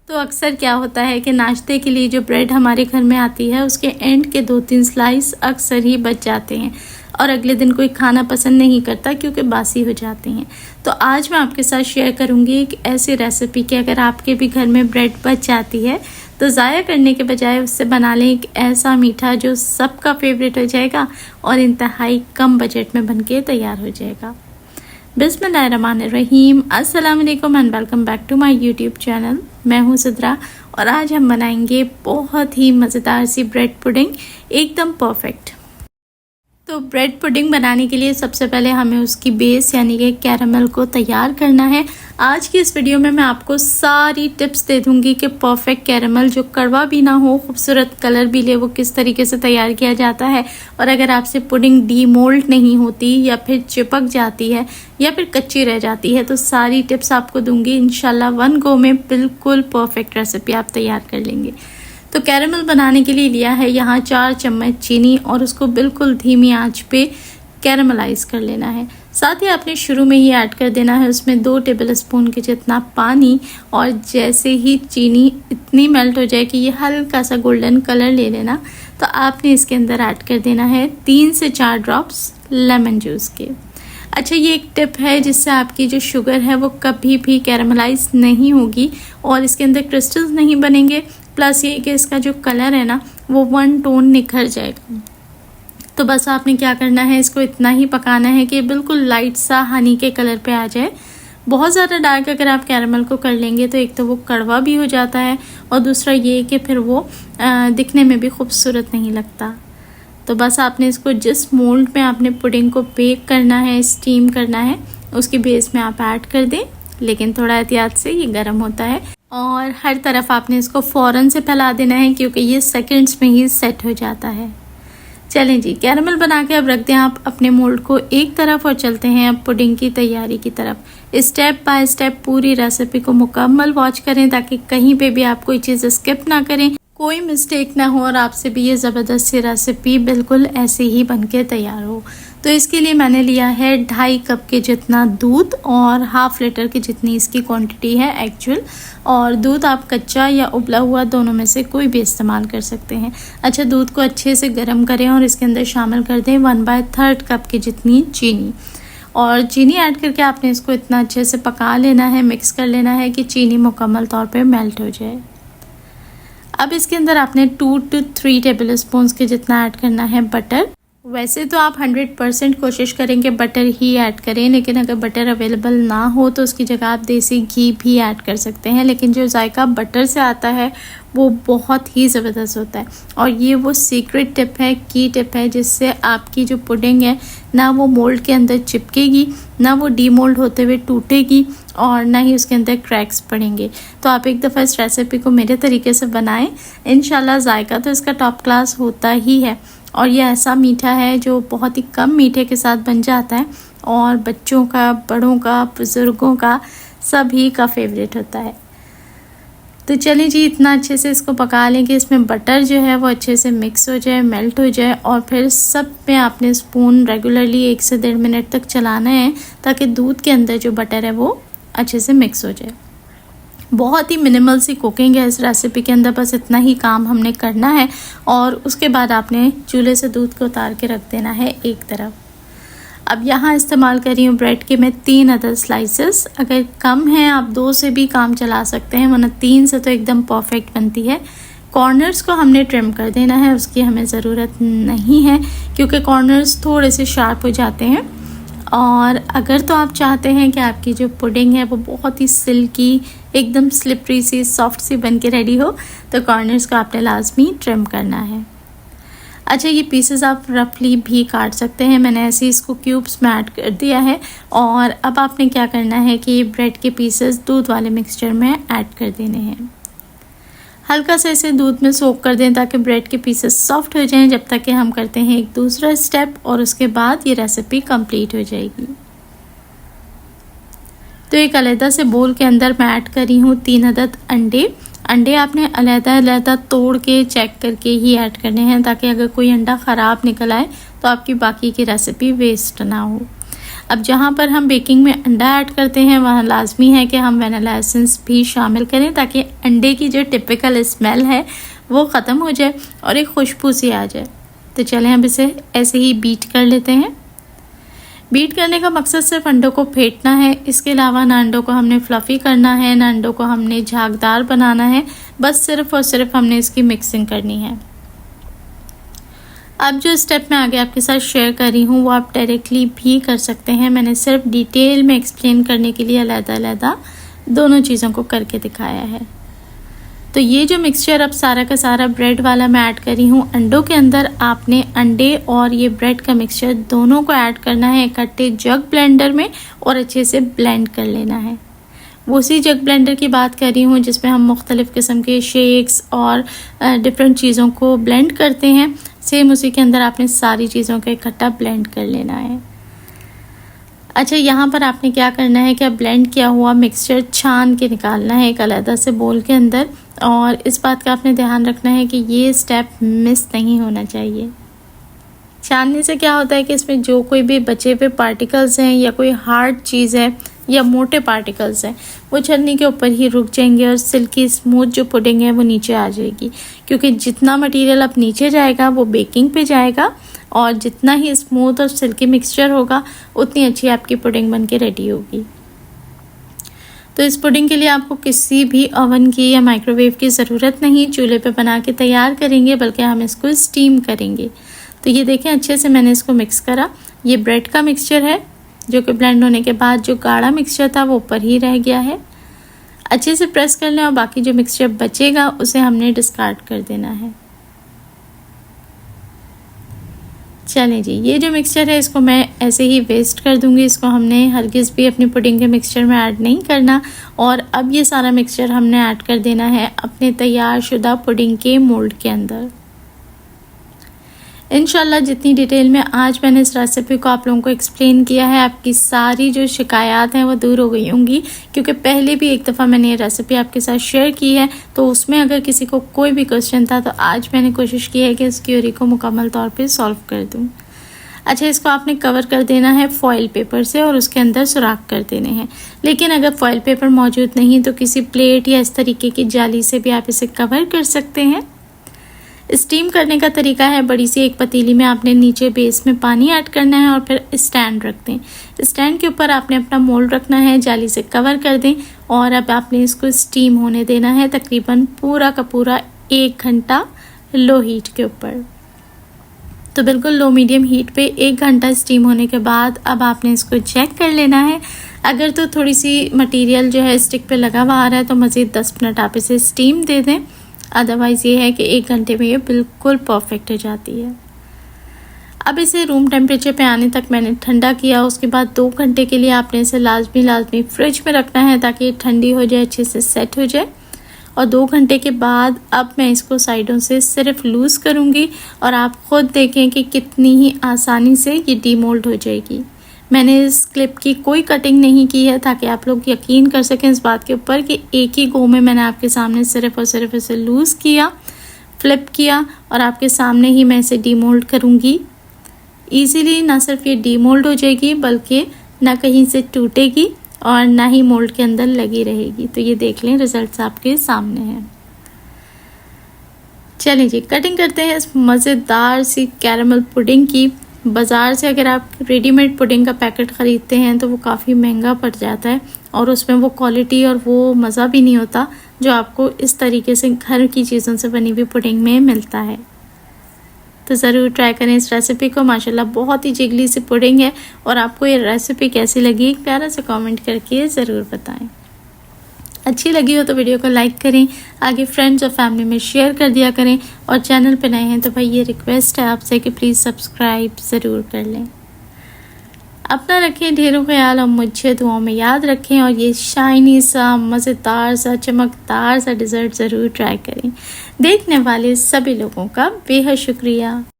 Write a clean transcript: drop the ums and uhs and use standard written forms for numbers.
तो अक्सर क्या होता है कि नाश्ते के लिए जो ब्रेड हमारे घर में आती है उसके एंड के 2-3 स्लाइस अक्सर ही बच जाते हैं और अगले दिन कोई खाना पसंद नहीं करता क्योंकि बासी हो जाते हैं। तो आज मैं आपके साथ शेयर करूंगी एक ऐसी रेसिपी कि अगर आपके भी घर में ब्रेड बच जाती है तो ज़ाया करने के बजाय उससे बना लें एक ऐसा मीठा जो सबका फेवरेट हो जाएगा और इंतहाई कम बजट में बनके तैयार हो जाएगा। बिस्मिल्लाहिर्रहमानिर्रहीम, अस्सलाम वालेकुम and welcome back to my YouTube channel. मैं हूँ सिद्रा और आज हम बनाएंगे बहुत ही मज़ेदार सी ब्रेड पुडिंग, एकदम परफेक्ट। तो ब्रेड पुडिंग बनाने के लिए सबसे पहले हमें उसकी बेस यानी कि कैरामल को तैयार करना है। आज की इस वीडियो में मैं आपको सारी टिप्स दे दूंगी कि परफेक्ट कैरामल जो कड़वा भी ना हो, खूबसूरत कलर भी ले, वो किस तरीके से तैयार किया जाता है। और अगर आपसे पुडिंग डीमोल्ड नहीं होती या फिर चिपक जाती है या फिर कच्ची रह जाती है तो सारी टिप्स आपको दूंगी। इंशाल्लाह 1 गो में बिल्कुल परफेक्ट रेसिपी आप तैयार कर लेंगे। तो कैरामल बनाने के लिए लिया है यहाँ 4 चम्मच चीनी और उसको बिल्कुल धीमी आंच पे कैरामलाइज कर लेना है। साथ ही आपने शुरू में ही ऐड कर देना है उसमें 2 टेबलस्पून के जितना पानी। और जैसे ही चीनी इतनी मेल्ट हो जाए कि ये हल्का सा गोल्डन कलर ले लेना तो आपने इसके अंदर ऐड कर देना है 3 से 4 ड्रॉप्स लेमन जूस के। अच्छा, ये एक टिप है जिससे आपकी जो शुगर है वो कभी भी कैरामलाइज नहीं होगी और इसके अंदर क्रिस्टल्स नहीं बनेंगे। प्लस ये कि इसका जो कलर है ना वो 1 टोन निखर जाएगा। तो बस आपने क्या करना है, इसको इतना ही पकाना है कि बिल्कुल लाइट सा हनी के कलर पे आ जाए। बहुत ज़्यादा डार्क अगर आप कैरामल को कर लेंगे तो एक तो वो कड़वा भी हो जाता है और दूसरा ये कि फिर वो दिखने में भी खूबसूरत नहीं लगता। तो बस आपने इसको जिस मोल्ड में आपने पुडिंग को बेक करना है, स्टीम करना है, उसकी बेस में आप ऐड कर दें। लेकिन थोड़ा एहतियात से, ये गर्म होता है और हर तरफ आपने इसको फ़ौरन से फैला देना है क्योंकि ये सेकंड्स में ही सेट हो जाता है। चलें जी, कैरामल बना के अब रख दें आप अपने मोल्ड को एक तरफ और चलते हैं अब पुडिंग की तैयारी की तरफ। स्टेप बाय स्टेप पूरी रेसिपी को मुकम्मल वॉच करें ताकि कहीं पे भी आप कोई चीज़ स्किप ना करें, कोई मिस्टेक ना हो और आपसे भी ये ज़बरदस्त सी रेसिपी बिल्कुल ऐसे ही बनके तैयार हो। तो इसके लिए मैंने लिया है 2.5 कप के जितना दूध और 1/2 लीटर की जितनी इसकी क्वांटिटी है एक्चुअल। और दूध आप कच्चा या उबला हुआ दोनों में से कोई भी इस्तेमाल कर सकते हैं। अच्छा, दूध को अच्छे से गर्म करें और इसके अंदर शामिल कर दें 1/3 कप की जितनी चीनी। और चीनी ऐड करके आपने इसको इतना अच्छे से पका लेना है, मिक्स कर लेना है कि चीनी मुकम्मल तौर पर मेल्ट हो जाए। अब इसके अंदर आपने 2 से 3 टेबल स्पून के जितना ऐड करना है बटर। वैसे तो आप 100% कोशिश करेंगे बटर ही ऐड करें, लेकिन अगर बटर अवेलेबल ना हो तो उसकी जगह आप देसी घी भी ऐड कर सकते हैं। लेकिन जो जायका बटर से आता है वो बहुत ही ज़बरदस्त होता है और ये वो सीक्रेट टिप है, की टिप है, जिससे आपकी जो पुडिंग है ना वो मोल्ड के अंदर चिपकेगी, ना वो डीमोल्ड होते हुए टूटेगी और ना ही उसके अंदर क्रैक्स पड़ेंगे। तो आप एक दफ़ा इस रेसिपी को मेरे तरीके से बनाएं, इंशाल्लाह जायका तो इसका टॉप क्लास होता ही है। और ये ऐसा मीठा है जो बहुत ही कम मीठे के साथ बन जाता है और बच्चों का, बड़ों का, बुज़ुर्गों का, सभी का फेवरेट होता है। तो चलिए जी, इतना अच्छे से इसको पका लें कि इसमें बटर जो है वो अच्छे से मिक्स हो जाए, मेल्ट हो जाए। और फिर सब में आपने स्पून रेगुलरली 1 से 1.5 मिनट तक चलाना है ताकि दूध के अंदर जो बटर है वो अच्छे से मिक्स हो जाए। बहुत ही मिनिमल सी कुकिंग है इस रेसिपी के अंदर, बस इतना ही काम हमने करना है। और उसके बाद आपने चूल्हे से दूध को उतार के रख देना है एक तरफ। अब यहाँ इस्तेमाल कर रही हूँ ब्रेड के मैं 3 अदर स्लाइसेस। अगर कम है आप 2 से भी काम चला सकते हैं, वरना 3 से तो एकदम परफेक्ट बनती है। कॉर्नर्स को हमने ट्रिम कर देना है, उसकी हमें ज़रूरत नहीं है क्योंकि कॉर्नर्स थोड़े से शार्प हो जाते हैं। और अगर तो आप चाहते हैं कि आपकी जो पुडिंग है वो बहुत ही सिल्की, एकदम स्लिपरी सी, सॉफ्ट सी बन के रेडी हो तो कॉर्नर्स को आपने लाजमी ट्रिम करना है। अच्छा, ये पीसेस आप रफली भी काट सकते हैं, मैंने ऐसे इसको क्यूब्स में ऐड कर दिया है। और अब आपने क्या करना है कि ब्रेड के पीसेस दूध वाले मिक्सचर में ऐड कर देने हैं। हल्का से इसे दूध में सोक कर दें ताकि ब्रेड के पीसेस सॉफ्ट हो जाएं, जब तक कि हम करते हैं एक दूसरा स्टेप और उसके बाद ये रेसिपी कंप्लीट हो जाएगी। तो एक अलहदा से बोल के अंदर मैं ऐड कर रही हूँ 3 अदद अंडे आपने अलहदा तोड़ के चेक करके ही ऐड करने हैं ताकि अगर कोई अंडा ख़राब निकल आए तो आपकी बाकी की रेसिपी वेस्ट ना हो। अब जहाँ पर हम बेकिंग में अंडा ऐड करते हैं वहाँ लाजमी है कि हम वनीला एसेंस भी शामिल करें ताकि अंडे की जो टिपिकल स्मेल है वो ख़त्म हो जाए और एक खुशबू सी आ जाए। तो चलें अब इसे ऐसे ही बीट कर लेते हैं। बीट करने का मकसद सिर्फ अंडों को फेंटना है, इसके अलावा ना अंडों को हमने फ्लफ़ी करना है ना अंडों को हमने झागदार बनाना है, बस सिर्फ और सिर्फ हमने इसकी मिक्सिंग करनी है। अब जो स्टेप मैं आगे आपके साथ शेयर कर रही हूँ वो आप डायरेक्टली भी कर सकते हैं। मैंने सिर्फ डिटेल में एक्सप्लेन करने के लिए अलग-अलग दोनों चीज़ों को करके दिखाया है। तो ये जो मिक्सचर अब सारा का सारा ब्रेड वाला मैं ऐड कर रही हूँ अंडों के अंदर, आपने अंडे और ये ब्रेड का मिक्सचर दोनों को ऐड करना है इकट्ठे जग ब्लेंडर में और अच्छे से ब्लेंड कर लेना है। वो उसी जग ब्लेंडर की बात कर रही हूँ जिसमें हम मुख्तलिफ़ किस्म के शेक्स और डिफरेंट चीज़ों को ब्लेंड करते हैं। सेम उसी के अंदर आपने सारी चीज़ों को इकट्ठा ब्लेंड कर लेना है। अच्छा, यहाँ पर आपने क्या करना है कि ब्लेंड किया हुआ मिक्सचर छान के निकालना है एक अलग से बोल के अंदर, और इस बात का आपने ध्यान रखना है कि ये स्टेप मिस नहीं होना चाहिए। छानने से क्या होता है कि इसमें जो कोई भी बचे हुए पार्टिकल्स हैं या कोई हार्ड चीज़ है या मोटे पार्टिकल्स हैं वो छन्नी के ऊपर ही रुक जाएंगे और सिल्की स्मूथ जो पुडिंग है वो नीचे आ जाएगी, क्योंकि जितना मटेरियल अब नीचे जाएगा वो बेकिंग पे जाएगा और जितना ही स्मूथ और सिल्की मिक्सचर होगा उतनी अच्छी आपकी पुडिंग बन के रेडी होगी। तो इस पुडिंग के लिए आपको किसी भी ओवन की या माइक्रोवेव की ज़रूरत नहीं, चूल्हे पे बना के तैयार करेंगे, बल्कि हम इसको स्टीम करेंगे। तो ये देखें अच्छे से मैंने इसको मिक्स करा। ये ब्रेड का मिक्सचर है जो कि ब्लेंड होने के बाद जो गाढ़ा मिक्सचर था वो ऊपर ही रह गया है। अच्छे से प्रेस कर लें और बाकी जो मिक्सचर बचेगा उसे हमने डिस्कार्ड कर देना है। चलें जी, ये जो मिक्सचर है इसको मैं ऐसे ही वेस्ट कर दूंगी, इसको हमने हरगिज़ भी अपनी पुडिंग के मिक्सचर में ऐड नहीं करना। और अब ये सारा मिक्सचर हमने ऐड कर देना है अपने तैयार शुदा पुडिंग के मोल्ड के अंदर। इंशाल्लाह जितनी डिटेल में आज मैंने इस रेसिपी को आप लोगों को एक्सप्लेन किया है, आपकी सारी जो शिकायत हैं वो दूर हो गई होंगी, क्योंकि पहले भी एक दफ़ा मैंने ये रेसिपी आपके साथ शेयर की है तो उसमें अगर किसी को कोई भी क्वेश्चन था तो आज मैंने कोशिश की है कि इस क्यूरी को मुकम्मल तौर पे सॉल्व कर दूं। अच्छा, इसको आपने कवर कर देना है फॉइल पेपर से और उसके अंदर सुराख कर देने हैं। लेकिन अगर फॉइल पेपर मौजूद नहीं तो किसी प्लेट या इस तरीके की जाली से भी आप इसे कवर कर सकते हैं। स्टीम करने का तरीका है, बड़ी सी एक पतीली में आपने नीचे बेस में पानी ऐड करना है और फिर स्टैंड रख दें। स्टैंड के ऊपर आपने अपना मोल्ड रखना है, जाली से कवर कर दें और अब आपने इसको स्टीम होने देना है तकरीबन पूरा का पूरा 1 घंटा लो हीट के ऊपर। तो बिल्कुल लो मीडियम हीट पे 1 घंटा स्टीम होने के बाद अब आपने इसको चेक कर लेना है। अगर तो थोड़ी सी मटेरियल जो है स्टिक पे लगा हुआ आ रहा है तो मज़ीद 10 मिनट आप इसे स्टीम दे दें, अदरवाइज़ ये है कि 1 घंटे में ये बिल्कुल परफेक्ट हो जाती है। अब इसे रूम टेम्परेचर पे आने तक मैंने ठंडा किया। उसके बाद 2 घंटे के लिए आपने इसे लाजमी फ्रिज में रखना है ताकि ये ठंडी हो जाए, अच्छे से सेट हो जाए। और 2 घंटे के बाद अब मैं इसको साइडों से सिर्फ लूज़ करूँगी और आप ख़ुद देखें कि कितनी ही आसानी से ये डीमोल्ड हो जाएगी। मैंने इस क्लिप की कोई कटिंग नहीं की है ताकि आप लोग यकीन कर सकें इस बात के ऊपर कि एक ही गो में मैंने आपके सामने सिर्फ और सिर्फ इसे लूज़ किया, फ्लिप किया और आपके सामने ही मैं इसे डीमोल्ड करूँगी। ईज़िली ना सिर्फ ये डीमोल्ड हो जाएगी बल्कि ना कहीं से टूटेगी और ना ही मोल्ड के अंदर लगी रहेगी। तो ये देख लें, रिजल्ट्स आपके सामने हैं। चलिए जी, कटिंग करते हैं इस मज़ेदार सी कैरेमल पुडिंग की। बाज़ार से अगर आप रेडीमेड पुडिंग का पैकेट ख़रीदते हैं तो वो काफ़ी महंगा पड़ जाता है और उसमें वो क्वालिटी और वो मज़ा भी नहीं होता जो आपको इस तरीके से घर की चीज़ों से बनी हुई पुडिंग में मिलता है। तो ज़रूर ट्राई करें इस रेसिपी को। माशाल्लाह बहुत ही जिगली सी पुडिंग है। और आपको ये रेसिपी कैसी लगी एक प्यारा सा कमेंट करके ज़रूर बताएं। अच्छी लगी हो तो वीडियो को लाइक करें, आगे फ्रेंड्स और फैमिली में शेयर कर दिया करें और चैनल पे नए हैं तो भाई ये रिक्वेस्ट है आपसे कि प्लीज़ सब्सक्राइब ज़रूर कर लें। अपना रखें ढेरों ख्याल और मुझे दुआओं में याद रखें और ये शाइनी सा मज़ेदार सा चमकदार सा डिज़र्ट ज़रूर ट्राई करें। देखने वाले सभी लोगों का बेहद शुक्रिया।